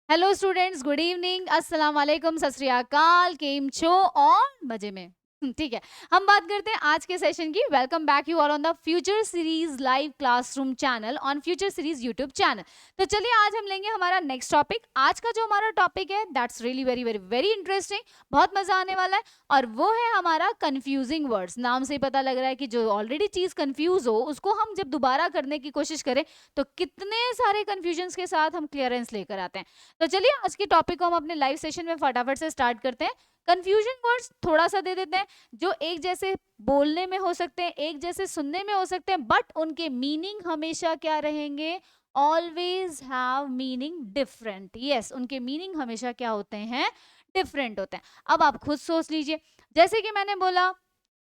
Hello students, good evening, अस्सलाम वालेकुम, सत श्री अकाल, केम छो और मजे में। ठीक है। हम बात करते हैं आज के सेशन की। Welcome back you all on the future series live classroom channel on future series YouTube channel. तो चलिए आज हम लेंगे हमारा नेक्स्ट टॉपिक। आज का जो हमारा टॉपिक है that's really very very very interesting, बहुत मजा आने वाला है। और वो है हमारा कंफ्यूजिंग वर्ड्स। नाम से ही पता लग रहा है कि जो ऑलरेडी चीज कंफ्यूज हो उसको हम जब दोबारा करने की कोशिश करें तो कितने सारे कंफ्यूजन के साथ हम क्लियरेंस लेकर आते हैं। तो चलिए आज के टॉपिक को हम अपने लाइव सेशन में फटाफट से स्टार्ट करते हैं। कंफ्यूजन वर्ड्स थोड़ा सा दे देते हैं जो एक जैसे बोलने में हो सकते हैं, एक जैसे सुनने में हो सकते हैं, बट उनके मीनिंग हमेशा क्या रहेंगे? Always have meaning different. Yes, उनके मीनिंग हमेशा क्या होते हैं? डिफरेंट होते हैं। अब आप खुद सोच लीजिए, जैसे कि मैंने बोला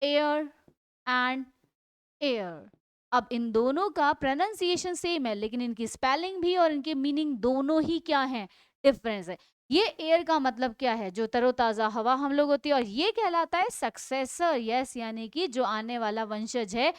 एयर एंड एयर। अब इन दोनों का प्रोनाउंसिएशन सेम है लेकिन इनकी स्पेलिंग भी और इनके मीनिंग दोनों ही क्या है? डिफरेंस है। ये एयर का मतलब क्या है? जो तरोताजा हवा हम लोग होती है, और ये कहलाता है सक्सेसर। यस, यानी कि जो आने वाला वंशज है,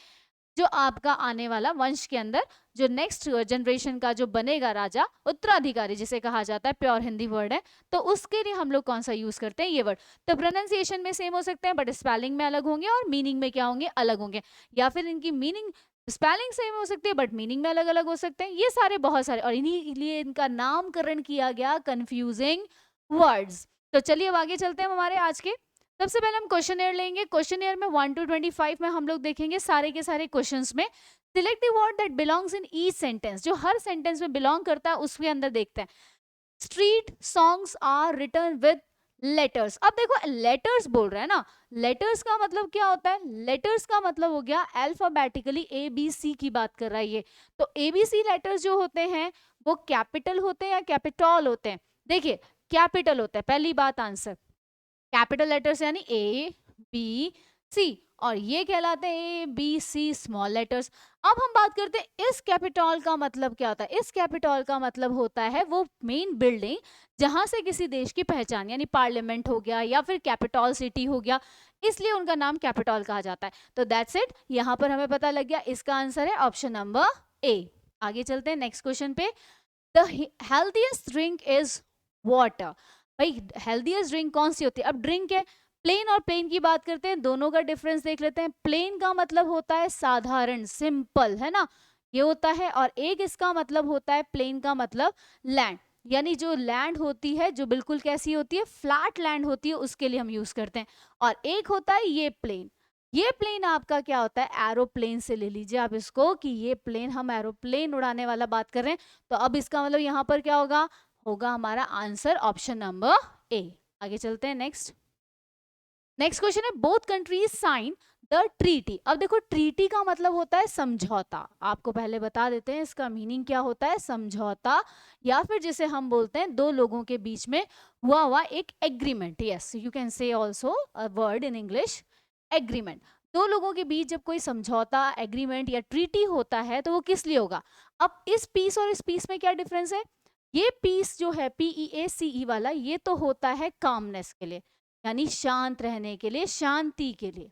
जो आपका आने वाला वंश के अंदर जो नेक्स्ट जनरेशन का जो बनेगा राजा, उत्तराधिकारी जिसे कहा जाता है, प्योर हिंदी वर्ड है। तो उसके लिए हम लोग कौन सा यूज करते हैं? ये वर्ड। तो प्रोनाउंसिएशन में सेम हो सकते हैं बट स्पेलिंग में अलग होंगे और मीनिंग में क्या होंगे? अलग होंगे। या फिर इनकी मीनिंग स्पेलिंग सेम हो सकती है बट मीनिंग में अलग अलग हो सकते हैं। ये सारे बहुत सारे, और इन्हीं लिए इनका नामकरण किया गया कंफ्यूजिंग वर्ड्स। तो चलिए अब आगे चलते हैं हमारे आज के। सबसे पहले हम क्वेश्चन लेंगे। क्वेश्चन में 1 to 25 में हम लोग देखेंगे सारे के सारे क्वेश्चंस में select the word that belongs in each sentence. जो हर सेंटेंस में बिलोंग करता है उसके अंदर देखते हैं। Street songs are written with letters. अब देखो लेटर्स बोल रहे हैं ना, लेटर्स का मतलब क्या होता है? लेटर्स का मतलब हो गया अल्फाबेटिकली ए बी सी की बात कर रहा है ये। तो ए बी सी लेटर्स जो होते हैं वो कैपिटल होते हैं या कैपिटल होते हैं? देखिए कैपिटल होता है, पहली बात आंसर। कैपिटल लेटर्स यानी ए बी सी, और ये कहलाते हैं A B C small letters. अब हम बात करते हैं इस कैपिटल का मतलब क्या होता है। इस कैपिटल का मतलब होता है वो मेन बिल्डिंग जहां से किसी देश की पहचान, यानी पार्लियामेंट हो गया या फिर कैपिटल सिटी हो गया, इसलिए उनका नाम कैपिटल कहा जाता है। तो दैट्स इट, यहां पर हमें पता लग गया इसका आंसर है ऑप्शन नंबर ए। आगे चलते हैं नेक्स्ट क्वेश्चन पे। The healthiest drink is water. भाई हेल्थीएस्ट ड्रिंक कौन सी होती है? अब ड्रिंक है, प्लेन और प्लेन की बात करते हैं, दोनों का डिफरेंस देख लेते हैं। प्लेन का मतलब होता है साधारण, सिंपल, है ना, ये होता है। और एक इसका मतलब होता है, प्लेन का मतलब लैंड, यानी जो लैंड होती है जो बिल्कुल कैसी होती है? फ्लैट लैंड होती है, उसके लिए हम यूज करते हैं। और एक होता है ये प्लेन। ये प्लेन आपका क्या होता है? एरोप्लेन से ले लीजिए आप इसको कि ये प्लेन, हम एरोप्लेन उड़ाने वाला बात कर रहे हैं। तो अब इसका मतलब यहाँ पर क्या होगा? होगा हमारा आंसर ऑप्शन नंबर ए। आगे चलते हैं नेक्स्ट। नेक्स्ट क्वेश्चन है both countries sign the treaty. अब देखो ट्रीटी का मतलब होता है समझौता। आपको पहले बता देते हैं इसका मीनिंग क्या होता है। समझौता, या फिर जिसे हम बोलते हैं दो लोगों के बीच में हुआ हुआ एक agreement. Yes, you can say also a word in English, agreement. दो लोगों के बीच जब कोई समझौता, एग्रीमेंट या ट्रीटी होता है तो वो किस लिए होगा? अब इस पीस और इस पीस में क्या डिफरेंस है? ये पीस जो है PEACE वाला, ये तो होता है कामनेस के लिए, यानी शांत रहने के लिए, शांति के लिए,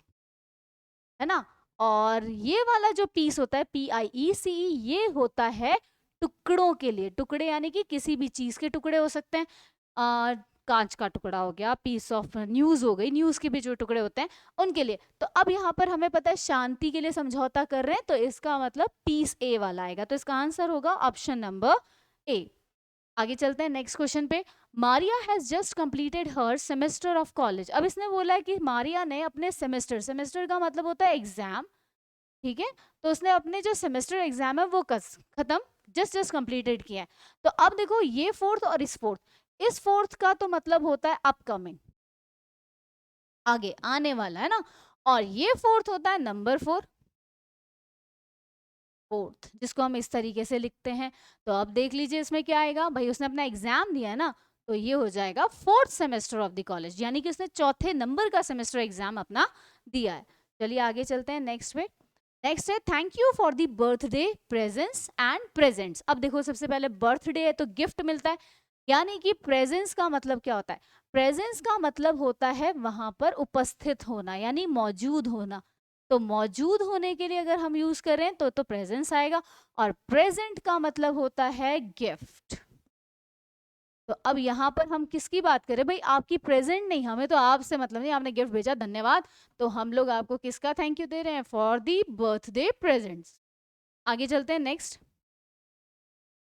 है ना। और ये वाला जो पीस होता है PIECE, ये होता है टुकड़ों के लिए। टुकड़े यानी कि किसी भी चीज के टुकड़े हो सकते हैं। कांच का टुकड़ा हो गया, पीस ऑफ न्यूज हो गई, न्यूज के भी जो टुकड़े होते हैं उनके लिए। तो अब यहाँ पर हमें पता है शांति के लिए समझौता कर रहे हैं, तो इसका मतलब पीस ए वाला आएगा। तो इसका आंसर होगा ऑप्शन नंबर ए। आगे चलते हैं नेक्स्ट क्वेश्चन पे। Maria has just completed her semester of college. अब इसने बोला है कि मारिया ने अपने सेमेस्टर, सेमेस्टर का मतलब होता है एग्जाम, ठीक है। तो उसने अपने जो सेमेस्टर एग्जाम है वो खत्म, जस्ट जस्ट कंप्लीटेड किया है। तो अब देखो ये फोर्थ और इस फोर्थ का तो मतलब होता है अपकमिंग, आगे आने वाला, है ना। और ये फोर्थ होता है नंबर फोर्थ, जिसको हम इस तरीके से लिखते हैं। तो अब देख लीजिए इसमें क्या आएगा। भाई उसने अपना एग्जाम दिया है ना, तो ये हो जाएगा fourth semester of the college, यानी कि उसने चौथे नंबर का सेमेस्टर एग्जाम अपना दिया है। चलिए आगे चलते हैं नेक्स्ट में। नेक्स्ट है thank you for the birthday presents and presents. अब देखो सबसे पहले बर्थडे है तो गिफ्ट मिलता है, यानी कि प्रेजेंस का मतलब क्या होता है? प्रेजेंस का मतलब होता है वहां पर उपस्थित होना, यानी मौजूद होना। तो मौजूद होने के लिए अगर हम यूज करें तो प्रेजेंस आएगा। और प्रेजेंट का मतलब होता है गिफ्ट। तो अब यहाँ पर हम किसकी बात करें भाई, आपकी प्रेजेंट नहीं, हमें तो आपसे मतलब नहीं, आपने गिफ्ट भेजा धन्यवाद, तो हम लोग आपको किसका थैंक यू दे रहे हैं, फॉर दी बर्थडे प्रेजेंट्स। आगे चलते हैं नेक्स्ट।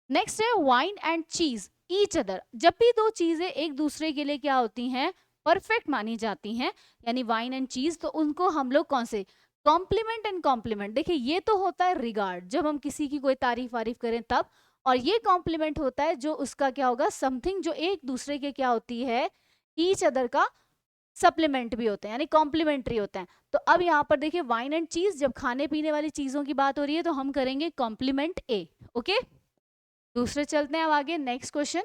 नेक्स्ट है वाइन एंड चीज ईच अदर। जब भी दो चीजें एक दूसरे के लिए क्या होती हैं, परफेक्ट मानी जाती हैं, यानी वाइन एंड चीज, तो उनको हम लोग कौन से, कॉम्प्लीमेंट एंड कॉम्प्लीमेंट। देखिए ये तो होता है रिगार्ड, जब हम किसी की कोई तारीफ वारीफ करें तब, और ये कॉम्प्लीमेंट होता है जो उसका क्या होगा, समथिंग जो एक दूसरे के क्या होती है, ईच अदर का सप्लीमेंट भी होते हैं, यानी कॉम्प्लीमेंट्री होते हैं। तो अब यहाँ पर देखिए वाइन एंड चीज, जब खाने पीने वाली चीजों की बात हो रही है तो हम करेंगे कॉम्प्लीमेंट ए। ओके, दूसरे चलते हैं अब आगे, next question.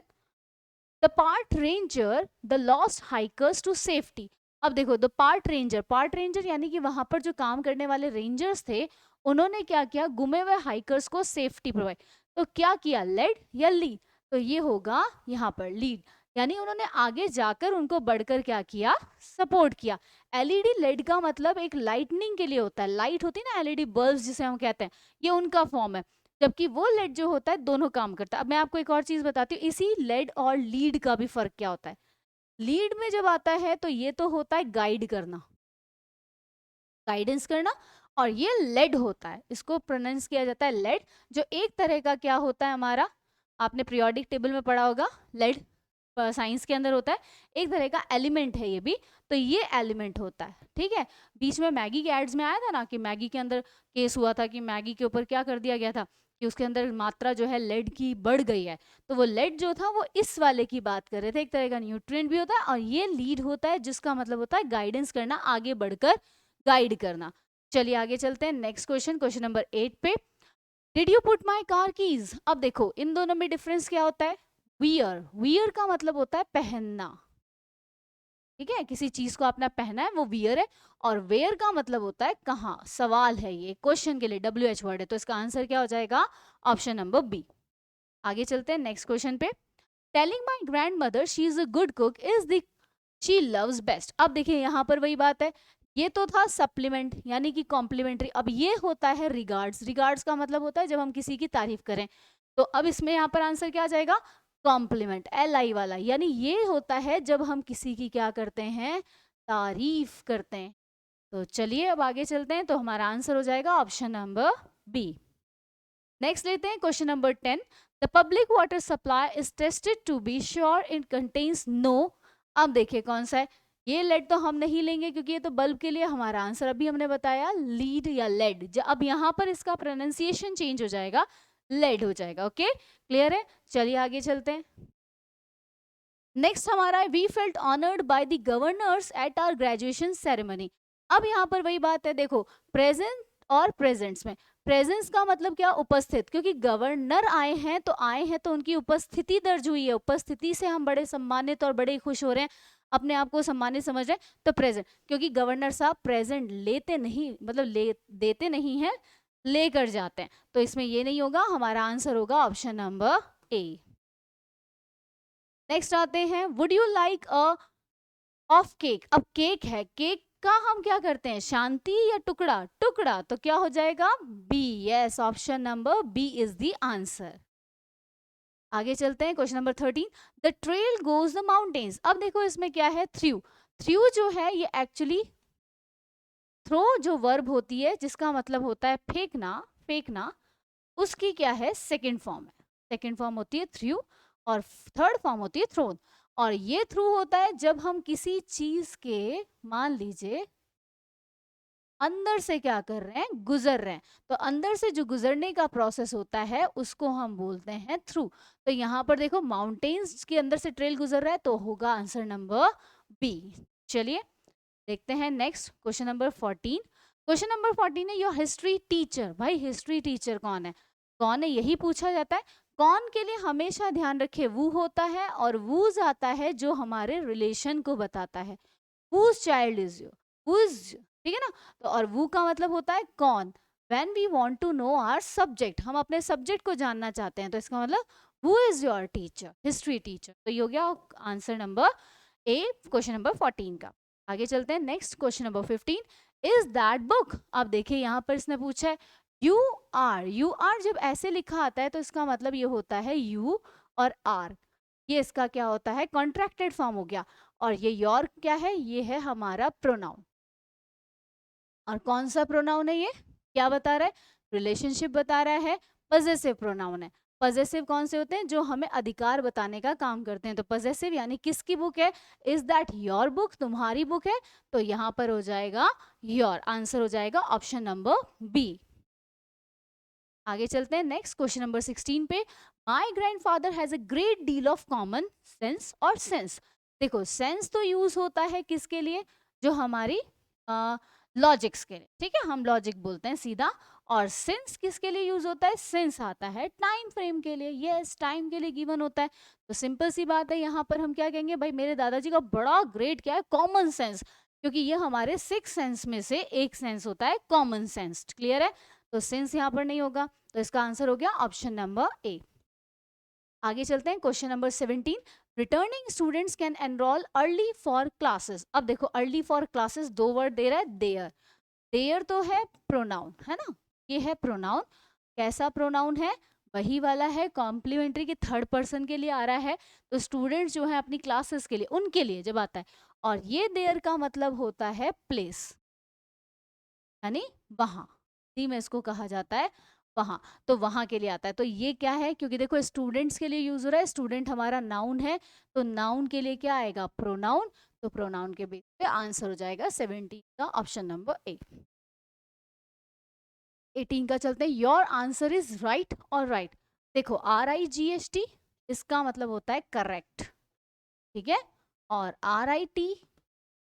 The part ranger the lost hikers to safety. अब देखो द पार्ट रेंजर यानी कि वहां पर जो काम करने वाले रेंजर्स थे, उन्होंने क्या किया, गुमे हुए हाइकर्स को सेफ्टी प्रोवाइड। तो क्या किया, लेड या लीड, तो ये होगा यहाँ पर लीड, यानी उन्होंने आगे जाकर उनको बढ़कर क्या किया, सपोर्ट किया। एलईडी लेड का मतलब एक लाइटनिंग के लिए होता है, लाइट होती है ना एलईडी बल्ब जिसे हम कहते हैं, ये उनका फॉर्म है। जबकि वो लेड जो होता है दोनों काम करता है। अब मैं आपको एक और चीज बताती हूँ, इसी लेड और लीड का भी फर्क क्या होता है। लीड में जब आता है तो ये तो होता है गाइड करना, गाइडेंस करना, और ये लेड होता है, इसको प्रोनाउंस किया जाता है लेड, जो एक तरह का क्या होता है हमारा, आपने पीरियोडिक टेबल में पढ़ा होगा, लेड साइंस के अंदर होता है, एक तरह का एलिमेंट है ये भी, तो ये एलिमेंट होता है। ठीक है, बीच में मैगी के एड्स में आया था ना कि मैगी के अंदर केस हुआ था कि मैगी के ऊपर क्या कर दिया गया था कि उसके अंदर मात्रा जो है लेड की बढ़ गई है, तो वो लेड जो था वो इस वाले की बात कर रहे थे, एक तरह का न्यूट्रिएंट भी होता है, और ये लीड होता है जिसका मतलब होता है गाइडेंस करना, आगे बढ़कर गाइड करना। चलिए आगे चलते हैं नेक्स्ट क्वेश्चन, क्वेश्चन नंबर 8 पे। Did you put my car keys. अब देखो इन दोनों में डिफरेंस क्या होता है, वियर, वियर का मतलब होता है पहनना, ठीक है, किसी चीज को आपने पहना है वो वियर है, और वेयर का मतलब होता है कहाँ, सवाल है ये, क्वेश्चन के लिए WH वर्ड है, तो इसका आंसर क्या हो जाएगा, ऑप्शन नंबर बी। आगे चलते हैं नेक्स्ट क्वेश्चन पे। Telling my grand mother she is a good cook is the she loves best. अब देखिए यहाँ पर वही बात है, ये तो था सप्लीमेंट यानी कि कॉम्प्लीमेंट्री, अब ये होता है रिगार्ड्स। रिगार्ड्स का मतलब होता है जब हम किसी की तारीफ करें, तो अब इसमें यहाँ पर आंसर क्या आ जाएगा, कॉम्प्लीमेंट, LI वाला, यानी ये होता है जब हम किसी की क्या करते हैं, तारीफ करते हैं। तो चलिए अब आगे चलते हैं, तो हमारा आंसर हो जाएगा ऑप्शन नंबर बी। नेक्स्ट लेते हैं question number 10। The public water supply is tested to be sure it contains no. अब देखिए कौन सा है, ये लेड तो हम नहीं लेंगे क्योंकि ये तो बल्ब के लिए, हमारा आंसर अभी हमने बताया लीड या लेड। अब यहाँ पर इसका प्रोनाउंसिएशन चेंज हो जाएगा, लेड हो जाएगा। ओके क्लियर है, चलिए आगे चलते हैं। नेक्स्ट हमारा है we felt honoured by the governors at our graduation ceremony. अब यहाँ पर वही बात है, देखो प्रेजेंट और प्रेजेंट्स में, प्रेजेंस का मतलब क्या, उपस्थित, क्योंकि गवर्नर आए हैं तो आए हैं तो उनकी उपस्थिति दर्ज हुई है, उपस्थिति से हम बड़े सम्मानित और बड़े खुश हो रहे हैं, अपने आप को सम्मानित समझ रहे हैं, तो प्रेजेंट, क्योंकि गवर्नर साहब प्रेजेंट लेते नहीं, मतलब ले देते नहीं है, लेकर जाते हैं, तो इसमें ये नहीं होगा, हमारा आंसर होगा ऑप्शन नंबर ए। नेक्स्ट आते हैं, would you like a of cake. अब केक है, केक का हम क्या करते हैं, शांति या टुकड़ा, टुकड़ा, तो क्या हो जाएगा B. Yes, option number B is the answer. आगे चलते हैं question number 13। The trail goes the mountains. अब देखो इसमें क्या है, थ्रू, थ्रू जो है ये एक्चुअली, थ्रो जो वर्ब होती है जिसका मतलब होता है फेंकना, फेंकना, उसकी क्या है सेकंड फॉर्म है, सेकंड फॉर्म होती है थ्रू, और थर्ड फॉर्म होती है थ्रोन। और ये थ्रू होता है जब हम किसी चीज के, मान लीजिए अंदर से क्या कर रहे हैं, गुजर रहे हैं, तो अंदर से जो गुजरने का प्रोसेस होता है उसको हम बोलते हैं थ्रू। तो यहाँ पर देखो माउंटेन्स के अंदर से ट्रेल गुजर रहा है, तो होगा आंसर नंबर बी। चलिए देखते हैं next question number 14। Question number 14 है योर हिस्ट्री टीचर। भाई हिस्ट्री टीचर कौन है, कौन है यही पूछा जाता है। कौन के लिए हमेशा ध्यान रखे, वो होता है, और वूज आता है जो हमारे रिलेशन को बताता है, whose child is you, whose, ठीक है ना, तो और वो का मतलब होता है कौन। when we want to know our subject, हम अपने सब्जेक्ट को जानना चाहते हैं, तो इसका मतलब who is your teacher, history teacher. तो ये हो गया answer number A, question number 14 का। आगे चलते हैं next question number 15। Is that book. अब देखिए यहाँ पर इसने पूछा है यू आर, यू आर जब ऐसे लिखा आता है तो इसका मतलब ये होता है यू और आर, ये इसका क्या होता है, कॉन्ट्रैक्टेड फॉर्म हो गया। और ये योर क्या है, ये है हमारा प्रोनाउन। और कौन सा प्रोनाउन है ये, क्या बता रहा है, रिलेशनशिप बता रहा है, पजेसिव प्रोनाउन है। पजेसिव कौन से होते हैं, जो हमें अधिकार बताने का काम करते हैं। तो पजेसिव यानी किसकी बुक है, इज दैट योर बुक, तुम्हारी बुक है। तो यहाँ पर हो जाएगा योर, आंसर हो जाएगा ऑप्शन नंबर बी। आगे चलते हैं नेक्स्ट क्वेश्चन नंबर 16 पे। माई grandfather has a great deal of common sense और सेंस। देखो सेंस तो यूज होता है किसके लिए, जो हमारी लॉजिक्स के लिए, ठीक है, हम लॉजिक बोलते हैं सीधा। और सेंस किसके लिए यूज होता है, सेंस आता है टाइम फ्रेम के लिए, यस टाइम के लिए गिवन होता है। तो सिंपल सी बात है, यहाँ पर हम क्या कहेंगे, भाई मेरे दादाजी का बड़ा ग्रेट क्या है, कॉमन सेंस, क्योंकि ये हमारे 6 सेंस में से एक सेंस होता है कॉमन सेंस। क्लियर है, तो सेंस यहाँ पर नहीं होगा, तो इसका आंसर हो गया ऑप्शन नंबर ए। आगे चलते हैं question number 17। Returning students can enrol early for classes. अब देखो अर्ली फॉर क्लासेस, दो वर्ड दे रहा है, देयर। देयर तो है प्रोनाउन, है ना, ये है प्रोनाउन। कैसा प्रोनाउन है, वही वाला है, कॉम्प्लीमेंट्री के थर्ड पर्सन के लिए आ रहा है। तो स्टूडेंट्स जो है अपनी क्लासेस के लिए, उनके लिए जब आता है। और ये देयर का मतलब होता है प्लेस, यानी वहां, हिंदी में इसको कहा जाता है वहां। तो वहां के लिए आता है। तो ये क्या है, क्योंकि देखो स्टूडेंट्स के लिए यूज हो रहा है, स्टूडेंट हमारा नाउन है, तो नाउन के लिए क्या आएगा, प्रोनाउन। तो प्रोनाउन के बेस पे आंसर हो जाएगा 17 का ऑप्शन नंबर ए। 18 का चलते हैं। योर आंसर इज राइट और राइट। देखो RIGHT, इसका मतलब होता है करेक्ट, ठीक है। और RIT,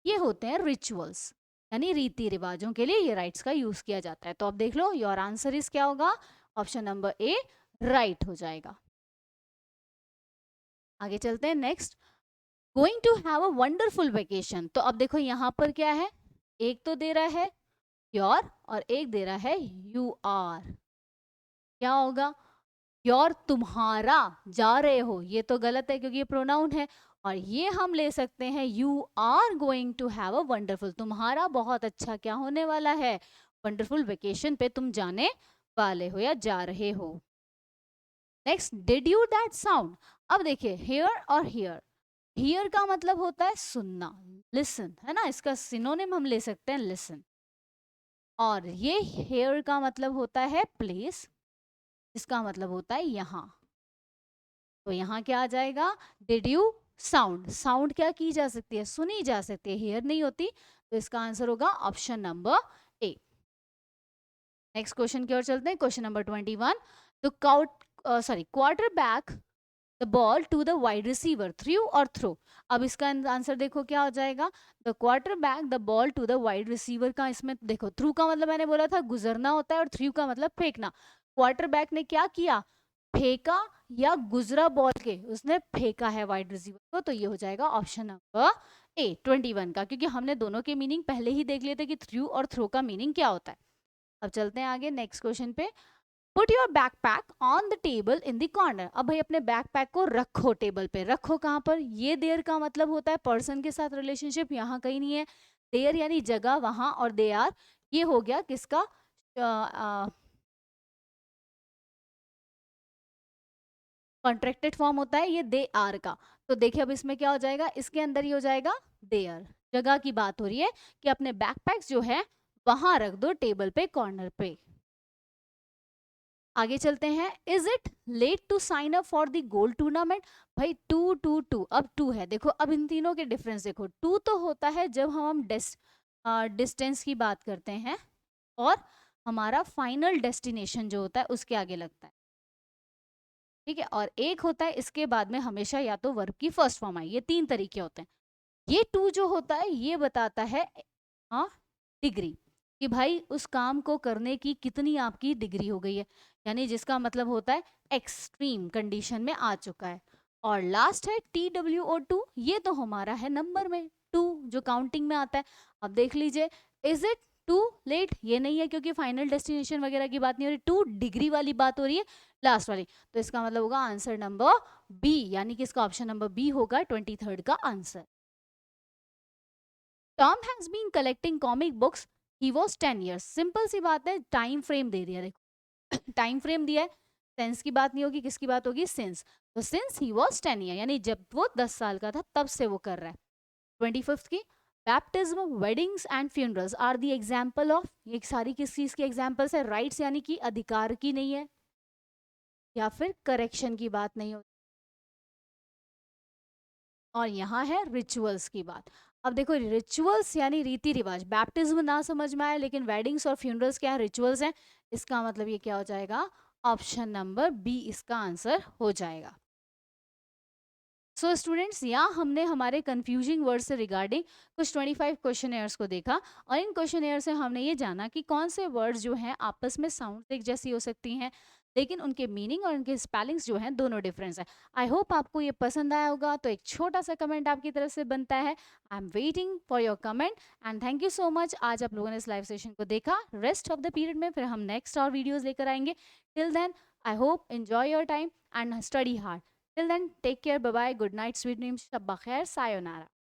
ये होते हैं रिचुअल्स, यानी रीति रिवाजों के लिए ये राइट्स का यूज किया जाता है। तो अब देख लो योर आंसर इज क्या होगा, ऑप्शन नंबर ए राइट हो जाएगा। आगे चलते हैं next. Going to have a wonderful vacation. तो अब देखो यहाँ पर क्या है, एक तो दे रहा है योर और एक दे रहा है यू आर। क्या होगा, योर तुम्हारा जा रहे हो, ये तो गलत है क्योंकि ये प्रोनाउन है। और ये हम ले सकते हैं you are going to have a wonderful, तुम्हारा बहुत अच्छा क्या होने वाला है, वंडरफुल वेकेशन पे तुम जाने वाले हो या जा रहे हो। Next, did you that sound. अब देखिए हेयर और हियर, हियर का मतलब होता है सुनना, लिसन, है ना, इसका सिनोनिम हम ले सकते हैं लिसन। और ये हेयर का मतलब होता है प्लेस, इसका मतलब होता है यहाँ। तो यहाँ क्या आ जाएगा, डिड यू साउंड, साउंड क्या की जा सकती है, सुनी जा सकती है, हियर नहीं होती। तो इसका आंसर होगा option number A. Next question की ओर चलते हैं, क्वेश्चन नंबर 21। तो quarterback the ball to the wide receiver, through और थ्रो। अब इसका आंसर देखो क्या हो जाएगा, the quarterback the ball to the wide receiver का, इसमें देखो थ्रू का मतलब मैंने बोला था गुजरना होता है और थ्रू का मतलब फेंकना। क्वार्टर बैक ने क्या किया, फेंका या गुजरा बॉल के, उसने फेंका है वाइड रिसीवर को। तो ये हो जाएगा ऑप्शन नंबर ए 21 का, क्योंकि हमने दोनों के मीनिंग पहले ही देख लिए थे कि थ्रू और थ्रो का मीनिंग क्या होता है। अब चलते हैं आगे नेक्स्ट क्वेश्चन पे। Put your backpack on the table in the corner. अब भाई अपने बैकपैक को रखो टेबल पे, रखो कहाँ पर, ये देयर का मतलब होता है पर्सन के साथ रिलेशनशिप, यहाँ कहीं नहीं है। देयर यानी जगह, वहां, और दे आर ये हो गया किसका, कॉन्ट्रैक्टेड फॉर्म होता है ये दे आर का। तो देखिए अब इसमें क्या हो जाएगा, इसके अंदर ही हो जाएगा देयर, जगह की बात हो रही है कि अपने बैकपैक्स जो है वहां रख दो टेबल पे, कॉर्नर पे। आगे चलते हैं। Is it late to sign up for the gold tournament. भाई टू टू टू, अब टू है, देखो अब इन तीनों के डिफरेंस देखो। टू तो होता है जब हम डिस्टेंस की बात करते हैं, और हमारा फाइनल डेस्टिनेशन जो होता है उसके आगे लगता है, ठीक है। और एक होता है इसके बाद में हमेशा या तो वर्ब की फर्स्ट फॉर्म आए, ये तीन तरीके होते हैं। ये टू जो होता है ये बताता है हाँ डिग्री, कि भाई उस काम को करने की कितनी आपकी डिग्री हो गई है, यानी जिसका मतलब होता है एक्सट्रीम कंडीशन में आ चुका है। और लास्ट है TWO2, ये तो हमारा है नंबर में टू, जो काउंटिंग में आता है। अब देख लीजिए, इज इट टू लेट, ये नहीं है क्योंकि फाइनल डेस्टिनेशन वगैरह की बात नहीं हो रही, टू डिग्री वाली बात हो रही है, लास्ट वाली। तो इसका मतलब होगा आंसर नंबर बी, यानी कि इसका ऑप्शन नंबर बी होगा 23rd का answer. Tom has been collecting comic books he was 10 years। Simple सी बात है, टाइम फ्रेम दे दिया, देखो टाइम फ्रेम दिया है सेंस की बात नहीं होगी, किसकी बात होगी, सिंस। तो सिंस ही वॉज 10 ईयर, यानी जब वो 10 साल का था तब से वो कर रहा है। 25th की, baptism, weddings and funerals are the example of, ये सारी किस चीज की एग्जाम्पल्स है, राइट्स यानी कि अधिकार की नहीं है, या फिर करेक्शन की बात नहीं हो, और यहाँ है रिचुअल्स की बात। अब देखो रिचुअल्स यानी रीति रिवाज, बैप्टिज्म ना समझ में आए लेकिन वेडिंग्स और फ्यूनरल्स क्या है, रिचुअल्स हैं, इसका मतलब ये क्या हो जाएगा, ऑप्शन नंबर बी इसका आंसर हो जाएगा। सो स्टूडेंट्स, यहाँ हमने हमारे कंफ्यूजिंग वर्ड से रिगार्डिंग कुछ 25 क्वेश्चन को देखा, और इन क्वेश्चन से हमने ये जाना कि कौन से वर्ड्स जो हैं आपस में साउंड एक जैसी हो सकती हैं, लेकिन उनके मीनिंग और उनके स्पेलिंग्स जो हैं दोनों डिफरेंस है। आई होप आपको ये पसंद आया होगा, तो एक छोटा सा कमेंट आपकी तरफ से बनता है। I am waiting for your comment and thank you so much. आज आप लोगों ने इस लाइव सेशन को देखा, रेस्ट ऑफ द पीरियड में फिर हम नेक्स्ट और वीडियोज लेकर आएंगे। Till then I hope enjoy your time and study hard. Till then, take care. Bye bye. Good night. Sweet dreams. Shabba khair. Sayonara.